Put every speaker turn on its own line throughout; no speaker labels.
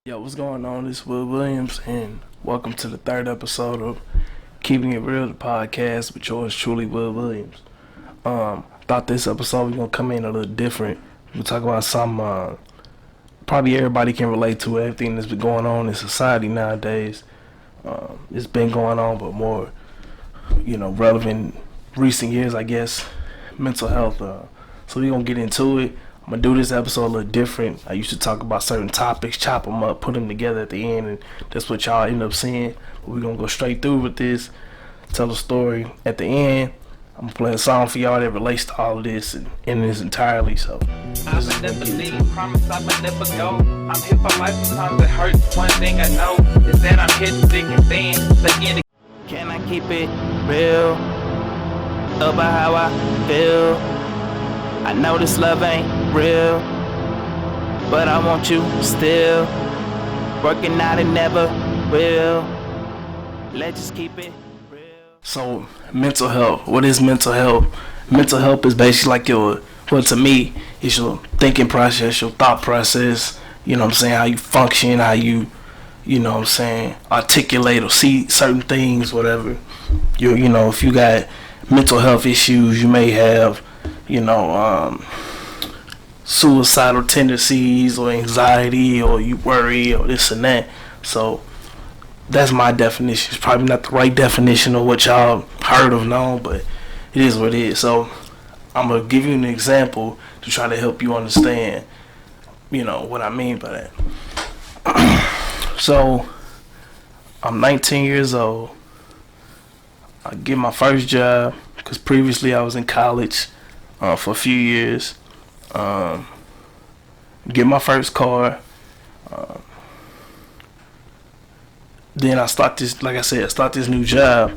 Yo, what's going on? This is Will Williams, and welcome to the third episode of Keeping It Real, the podcast with yours truly, Will Williams. Thought this episode was gonna come in a little different. We'll talk about some probably everybody can relate to everything that's been going on in society nowadays. It's been going on, but more, relevant recent years, I guess. Mental health. So we're gonna get into it. I'm gonna do this episode a little different. I used to talk about certain topics, chop them up, put them together at the end, and that's what y'all end up seeing. But we're gonna go straight through with this, tell a story at the end. I'm gonna play a song for y'all that relates to all of this and in this entirely. So
I would never leave, promise I would never go. I'm here for life, sometimes it hurts. One thing I know is that I'm hitting thick and thin. Again, can I keep it real about how I feel? I know this love ain't real, but I want you still. Working out and never will. Let's just keep it real.
So mental health. What is mental health? Mental health is basically like to me, it's your thinking process, your thought process, how you function, how you, articulate or see certain things, whatever. If you got mental health issues, you may have, suicidal tendencies or anxiety, or you worry or this and that. So that's my definition. It's probably not the right definition of what y'all heard of known, but it is what it is. So I'm gonna give you an example to try to help you understand, what I mean by that. So I'm 19 years old. I get my first job because previously I was in college for a few years. Get my first car. Then I start this, like I said, I start this new job,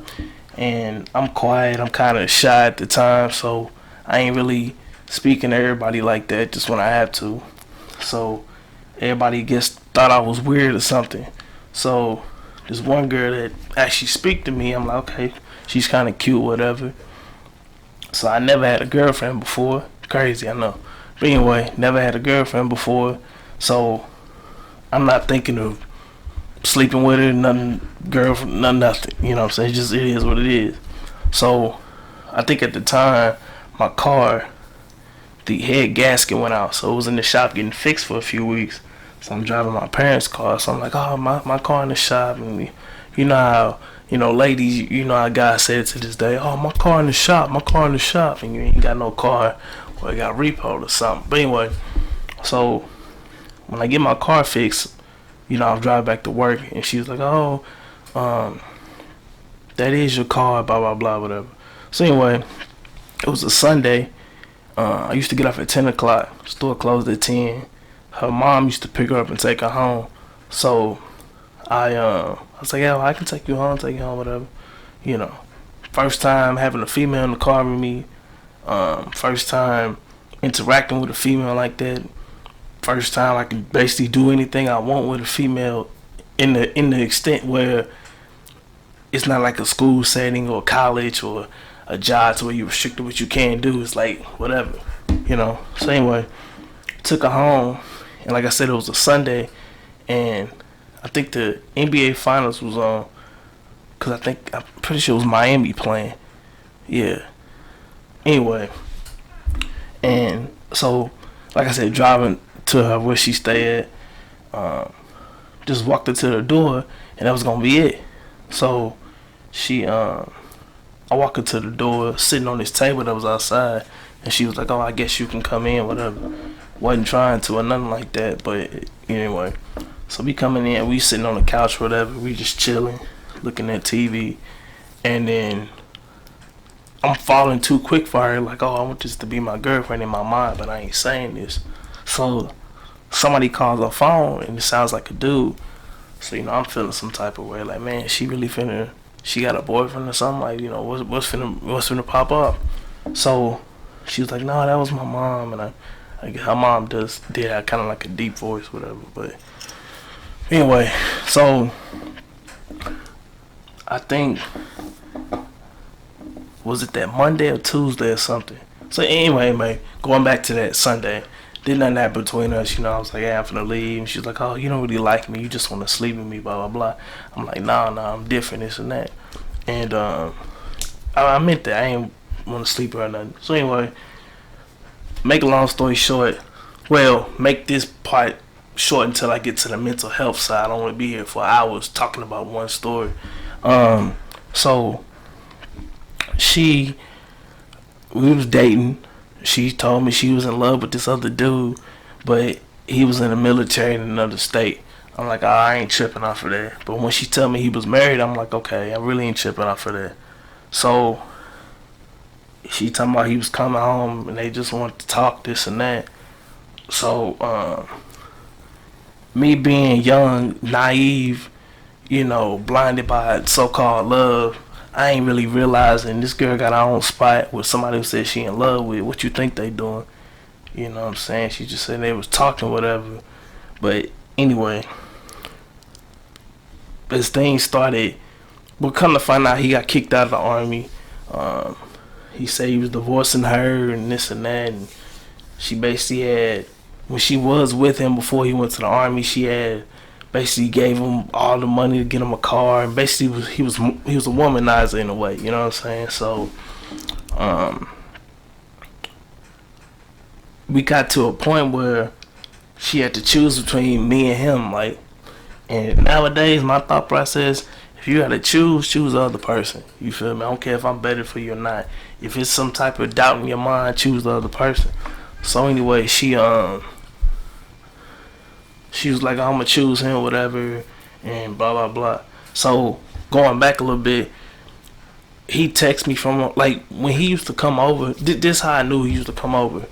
and I'm quiet. I'm kind of shy at the time, so I ain't really speaking to everybody like that, just when I have to. So everybody thought I was weird or something. So this one girl that actually speak to me, I'm like, okay, she's kind of cute, whatever. So I never had a girlfriend before. Crazy, I know. But anyway, never had a girlfriend before. So I'm not thinking of sleeping with her, nothing, girlfriend, nothing. You know what I'm saying? It is what it is. So I think at the time, my car, the head gasket went out. So it was in the shop getting fixed for a few weeks. So I'm driving my parents' car. So I'm like, oh, my car in the shop. And you know how, ladies, how guys say it to this day, oh, my car in the shop. And you ain't got no car, or you got repoed or something. But anyway, so when I get my car fixed, I'll drive back to work, and she was like, oh, that is your car, blah, blah, blah, whatever. So anyway, it was a Sunday. I used to get off at 10 o'clock. Store closed at 10. Her mom used to pick her up and take her home. So I was like, yeah, well, I can take you home, whatever. First time having a female in the car with me. First time interacting with a female like that. First time I can basically do anything I want with a female in the extent where it's not like a school setting or college or a job to where you're restricted what you can do. It's like whatever, So anyway, took her home, and like I said, it was a Sunday, and I think the NBA Finals was on, because I'm pretty sure it was Miami playing. Yeah. Anyway, and so, like I said, driving to her where she stayed at, just walked her to the door, and that was gonna be it. So I walked her to the door, sitting on this table that was outside, and she was like, oh, I guess you can come in, whatever. Wasn't trying to or nothing like that, but anyway. So we coming in, we sitting on the couch or whatever, we just chilling, looking at TV, and then I'm falling too quick for her, like, oh, I want this to be my girlfriend in my mind, but I ain't saying this. So somebody calls her phone, and it sounds like a dude. So, I'm feeling some type of way, like, man, she really she got a boyfriend or something, like, what's finna pop up? So she was like, no, that was my mom, and her mom did have kind of like a deep voice, whatever, but anyway, so I think, was it that Monday or Tuesday or something? So anyway, man, going back to that Sunday, Did nothing happen between us, I was like, yeah, I'm finna leave. And she's like, oh, you don't really like me. You just want to sleep with me, blah, blah, blah. I'm like, nah, I'm different, this and that. And I meant that. I ain't want to sleep with her or nothing. So anyway, make a long story short, make this part short until I get to the mental health side. I don't want to be here for hours talking about one story. So we was dating. She told me she was in love with this other dude, but he was in the military in another state. I'm like, I ain't tripping off of that. But when she tell me he was married, I'm like, okay, I really ain't tripping off of that. So she talking about he was coming home and they just wanted to talk this and that. So me being young, naive, blinded by so-called love, I ain't really realizing this girl got her own spot with somebody who said she in love with. What you think they doing? You know what I'm saying? She just said they was talking, whatever. But anyway, as things started, we'll come to find out he got kicked out of the Army. He said he was divorcing her and this and that. And she basically had, when she was with him before he went to the Army, she had basically gave him all the money to get him a car, and basically he was a womanizer in a way, you know what I'm saying? So we got to a point where she had to choose between me and him, like, and nowadays my thought process, if you gotta choose the other person. You feel me? I don't care if I'm better for you or not. If it's some type of doubt in your mind, choose the other person. So anyway, she was like, I'm gonna choose him, whatever, and blah blah blah. So going back a little bit, he texted me from, like, when he used to come over. This how I knew he used to come over.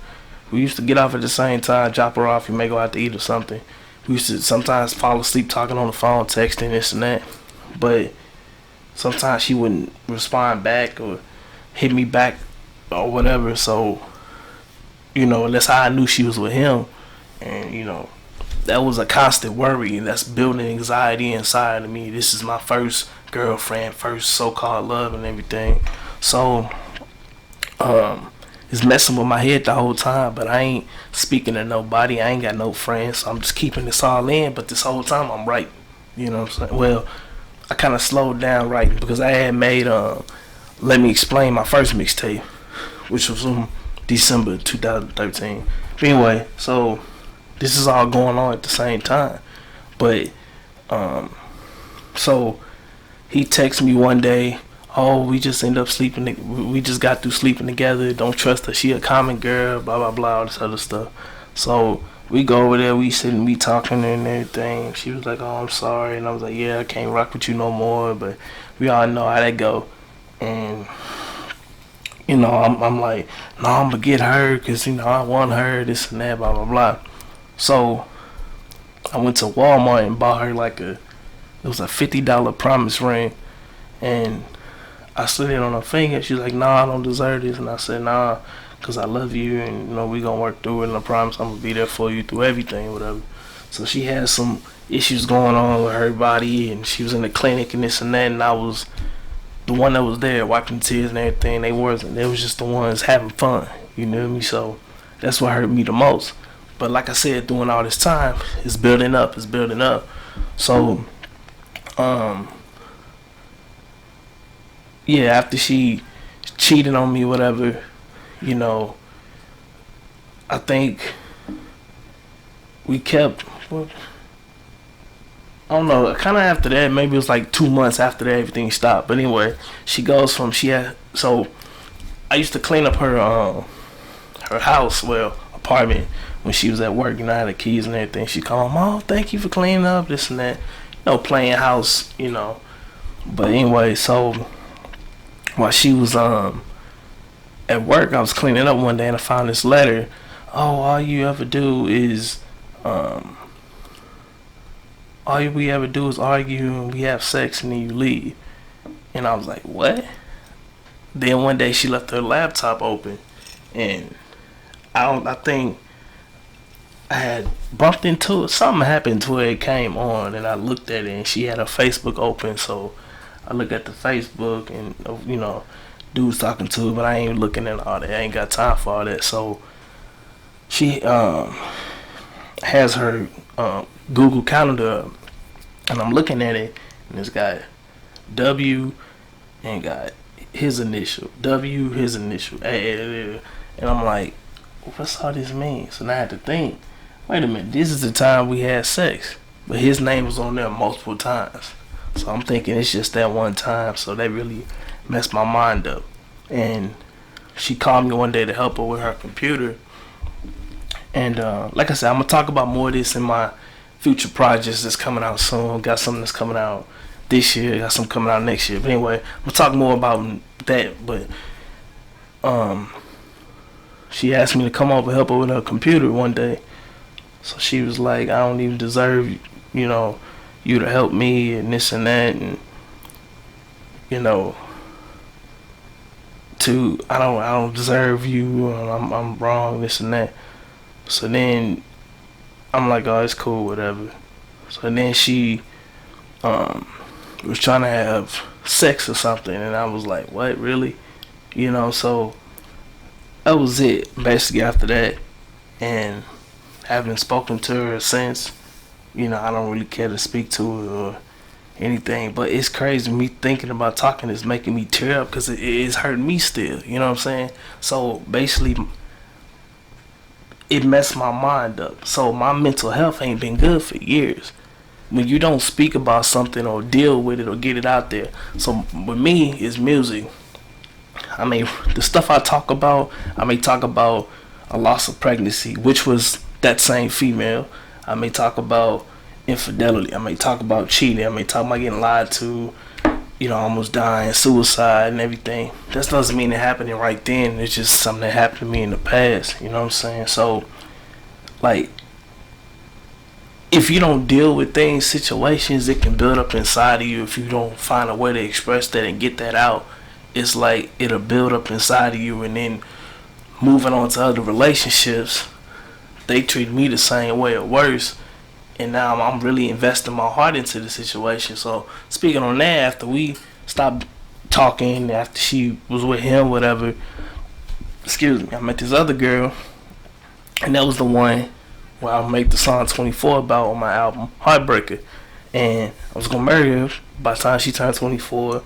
We used to get off at the same time, drop her off, and may go out to eat or something. We used to sometimes fall asleep talking on the phone, texting this and that. But sometimes she wouldn't respond back or hit me back or whatever. So, that's how I knew she was with him. And, that was a constant worry, and that's building anxiety inside of me. This is my first girlfriend, first so-called love and everything. So, it's messing with my head the whole time, but I ain't speaking to nobody. I ain't got no friends, so I'm just keeping this all in. But this whole time I'm writing, you know what I'm saying? Well, I kind of slowed down writing because I had made Let Me Explain, my first mixtape, which was from December 2013. But anyway, so this is all going on at the same time. But so he texted me one day, oh, we just end up sleeping, we just got through sleeping together, don't trust her, she a common girl, blah blah blah, all this other stuff. So we go over there, we sitting, we talking and everything. She was like, oh, I'm sorry. And I was like, yeah, I can't rock with you no more. But we all know how that go. And I'm like, no, I'm gonna get her because I want her, this and that, blah blah blah. So I went to Walmart and bought her it was a $50 promise ring, and I slid it on her finger. She's like, nah, I don't deserve this. And I said, nah, because I love you, and we gonna work through it, and I promise I'm gonna be there for you through everything, whatever. So she had some issues going on with her body, and she was in the clinic and this and that, and I was the one that was there wiping tears and everything. They wasn't. They was just the ones having fun, you know me? So that's what hurt me the most. But like I said, during all this time, it's building up. So yeah, after she cheated on me, whatever, I think we kept, I don't know, kind of after that, maybe it was like 2 months after that, everything stopped. But anyway, she goes from, so I used to clean up her house, apartment, when she was at work, I had the keys and everything. She called, oh, thank you for cleaning up, this and that, playing house, But anyway, so while she was at work, I was cleaning up one day and I found this letter. Oh, all we ever do is argue and we have sex and then you leave. And I was like, what? Then one day she left her laptop open, and I think I had bumped into it. Something happened to where it came on, and I looked at it, and she had her Facebook open. So I look at the Facebook, and dudes talking to her, but I ain't looking at all that. I ain't got time for all that. So she has her Google Calendar up, and I'm looking at it, and it's got W and got his initial, W, his initial, A, and I'm like, what's all this mean? So now I had to think, wait a minute, this is the time we had sex, but his name was on there multiple times. So I'm thinking it's just that one time, so that really messed my mind up. And she called me one day to help her with her computer. And like I said, I'm going to talk about more of this in my future projects that's coming out soon. Got something that's coming out this year, got some coming out next year. But anyway, I'm gonna talk more about that. But she asked me to come over and help her with her computer one day. So she was like, I don't even deserve, you know, you to help me and this and that, and you know, I don't deserve you. I'm wrong, this and that. So then I'm like, oh, it's cool, whatever. So then she was trying to have sex or something, and I was like, what, really? You know, so that was it basically after that. And having spoken to her since, you know, I don't really care to speak to her or anything. But it's crazy, me thinking about talking is making me tear up, because it is hurting me still, you know what I'm saying? So basically it messed my mind up. So my mental health ain't been good for years when you don't speak about something or deal with it or get it out there. So with me, it's music. I mean, the stuff I talk about, I may talk about a loss of pregnancy, which was that same female. I may talk about infidelity. I may talk about cheating. I may talk about getting lied to, you know, almost dying, suicide and everything. That doesn't mean it happening right then. It's just something that happened to me in the past, you know what I'm saying? So, like, if you don't deal with things, situations, it can build up inside of you. If you don't find a way to express that and get that out, it's like it'll build up inside of you. And then moving on to other relationships, they treat me the same way or worse. And now I'm really investing my heart into the situation. So speaking on that, after we stopped talking, after she was with him, whatever, I met this other girl, and that was the one where I make the song 24 about on my album Heartbreaker. And I was gonna marry her by the time she turned 24,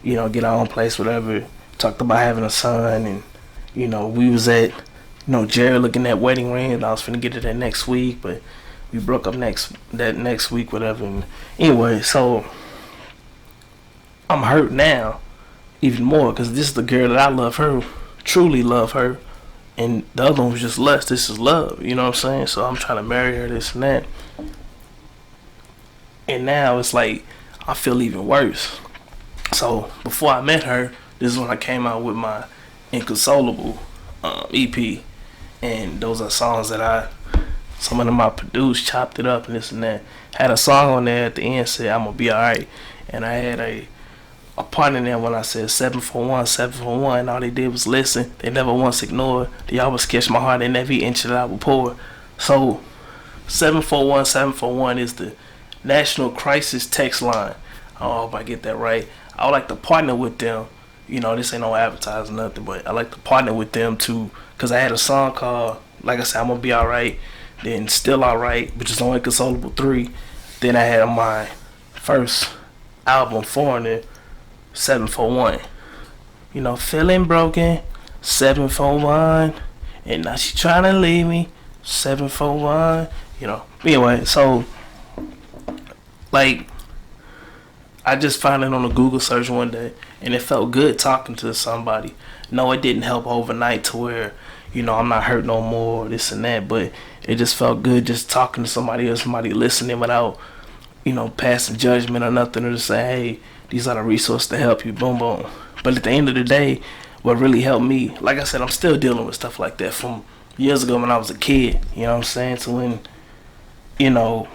you know, get our own place, whatever. Talked about having a son, and you know, we was at, you know, Jared looking at wedding rings. I was finna get it that next week, but we broke up next week, whatever. And anyway, so I'm hurt now even more, because this is the girl that I love her, truly love her, and the other one was just lust. This is love, you know what I'm saying? So I'm trying to marry her, this and that. And now it's like I feel even worse. So before I met her, this is when I came out with my Inconsolable EP, and those are songs that some of them I produced, chopped it up and this and that. Had a song on there at the end said I'm gonna be alright, and I had a part in there when I said 741, 741. All they did was listen. They never once ignored. They always catch my heart in every inch that I would pour. So 741, 741 is the National Crisis Text Line. I hope I get that right. I would like to partner with them. You know, this ain't no advertising, nothing, but I like to partner with them too, because I had a song called, like I said, I'm gonna be alright, then Still Alright, which is on Inconsolable 3. Then I had my first album, Foreigner, 741. You know, feeling broken, 741. And now she trying to leave me, 741. You know, anyway, so like, I just found it on a Google search one day, and it felt good talking to somebody. No, it didn't help overnight to where, you know, I'm not hurt no more, this and that, but it just felt good just talking to somebody or somebody listening without, you know, passing judgment or nothing, or just say, hey, these are the resources to help you, boom, boom. But at the end of the day, what really helped me, like I said, I'm still dealing with stuff like that from years ago when I was a kid, you know what I'm saying? So when, you know,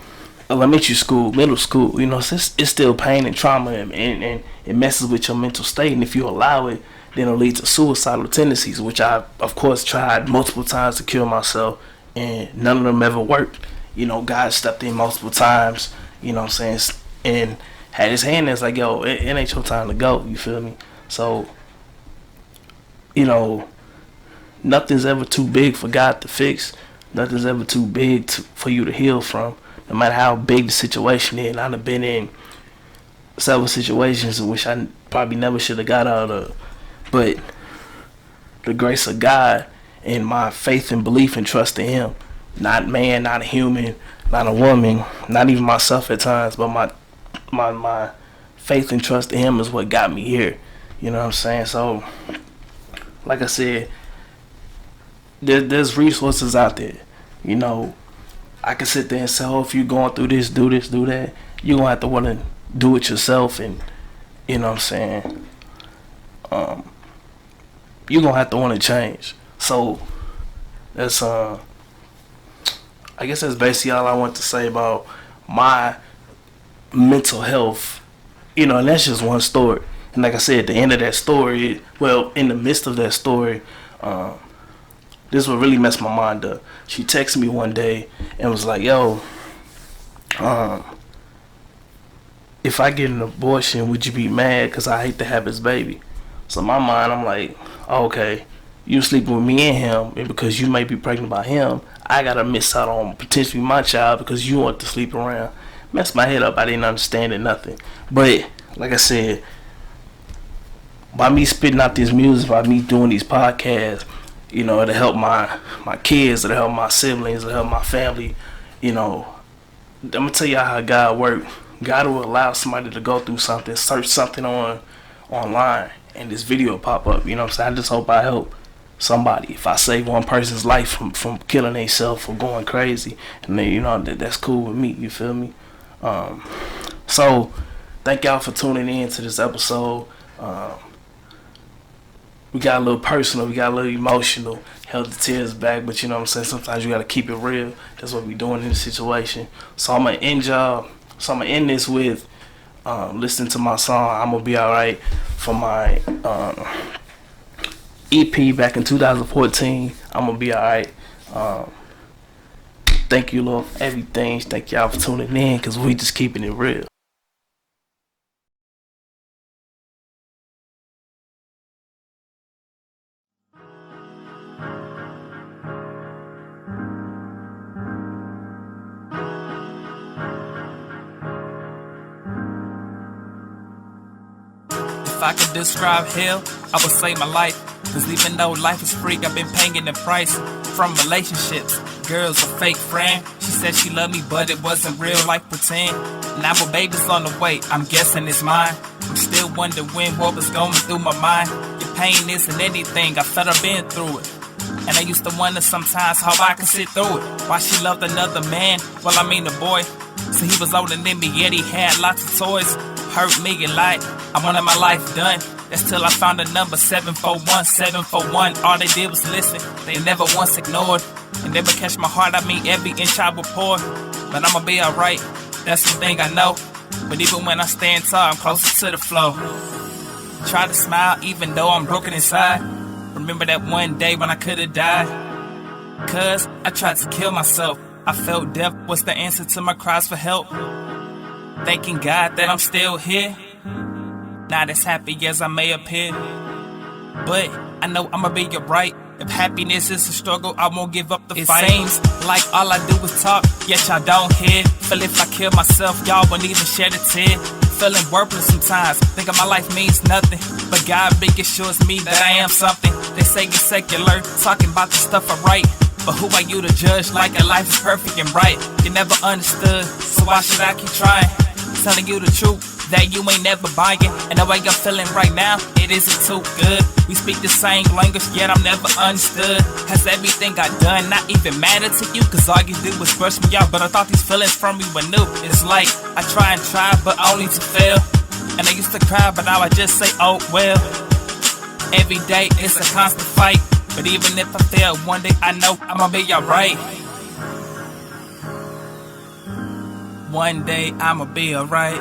elementary school, middle school, you know, it's still pain and trauma, and it messes with your mental state. And if you allow it, then it'll lead to suicidal tendencies, which I, of course, tried multiple times to kill myself, and none of them ever worked. You know, God stepped in multiple times, you know what I'm saying, and had his hand there. It's like, yo, it ain't your time to go, you feel me? So, you know, nothing's ever too big for God to fix. Nothing's ever too big for you to heal from, no matter how big the situation is. I've been in several situations in which I probably never should have got out of, but the grace of God and my faith and belief and trust in Him, not man, not a human, not a woman, not even myself at times, but my faith and trust in Him is what got me here. You know what I'm saying? So, like I said, there's resources out there. You know, I can sit there and say, oh, if you're going through this, do that. You're going to have to want to do it yourself, and, you know what I'm saying, you're going to have to want to change. So, that's, I guess that's basically all I want to say about my mental health. You know, and that's just one story. And like I said, at the end of that story, in the midst of that story, this what really messed my mind up. She texted me one day and was like, yo, if I get an abortion, would you be mad? Because I hate to have his baby. So in my mind, I'm like, oh, okay, you sleeping with me and him, and because you may be pregnant by him, I got to miss out on potentially my child because you want to sleep around. Messed my head up. I didn't understand it, nothing. But like I said, by me spitting out this music, by me doing these podcasts, you know, it'll help my kids, it'll help my siblings, it'll help my family. You know, I'm gonna tell y'all how God works. God will allow somebody to go through something, search something online, and this video will pop up. You know what I'm saying? I just hope I help somebody. If I save one person's life from killing themselves or going crazy, and then, you know, that's cool with me. You feel me? So thank y'all for tuning in to this episode. We got a little personal, we got a little emotional, held the tears back, but you know what I'm saying, sometimes you gotta keep it real. That's what we doing in the situation. So I'm gonna end this with listening to my song I'm Gonna Be Alright from my EP back in 2014. I'm Gonna Be Alright. Thank you, Lord, for everything. Thank y'all for tuning in, because we just keeping it real.
If I could describe hell, I would say my life. Cause even though life is free, I've been paying the price from relationships. Girl's a fake friend. She said she loved me, but it wasn't real, like pretend. Now a baby's on the way, I'm guessing it's mine. I'm still wondering what was going through my mind. Your pain isn't anything, I felt I've been through it. And I used to wonder sometimes how I could sit through it. Why she loved another man, well I mean a boy. So he was older than me, yet he had lots of toys. Hurt me a lot, I wanted my life done. That's till I found a number, 741, 741. All they did was listen, they never once ignored. And they would catch my heart, I mean every inch I would pour. But I'ma be alright, that's the thing I know. But even when I stand tall, I'm closer to the floor. Try to smile even though I'm broken inside. Remember that one day when I could've died. Cause I tried to kill myself. I felt death was the answer to my cries for help. Thanking God that I'm still here, not as happy as I may appear. But I know I'ma be alright. If happiness is a struggle, I won't give up the fight. It seems like all I do is talk, yet y'all don't hear. Feel if I kill myself, y'all wouldn't even shed a tear. Feeling worthless sometimes, thinking my life means nothing. But God big assures me that I am something. They say you're secular, talking about the stuff I write. But who are you to judge like a life is perfect and right? You never understood, so why should I keep trying? Telling you the truth, that you ain't never buying. And the way I'm feeling right now, it isn't too good. We speak the same language, yet I'm never understood. Has everything I done not even matter to you? Cause all you do is brush me off, but I thought these feelings from you were new. It's like, I try and try, but only to fail. And I used to cry, but now I just say, oh well. Every day it's a constant fight. But even if I fail, one day I know I'ma be alright. One day I'ma be alright.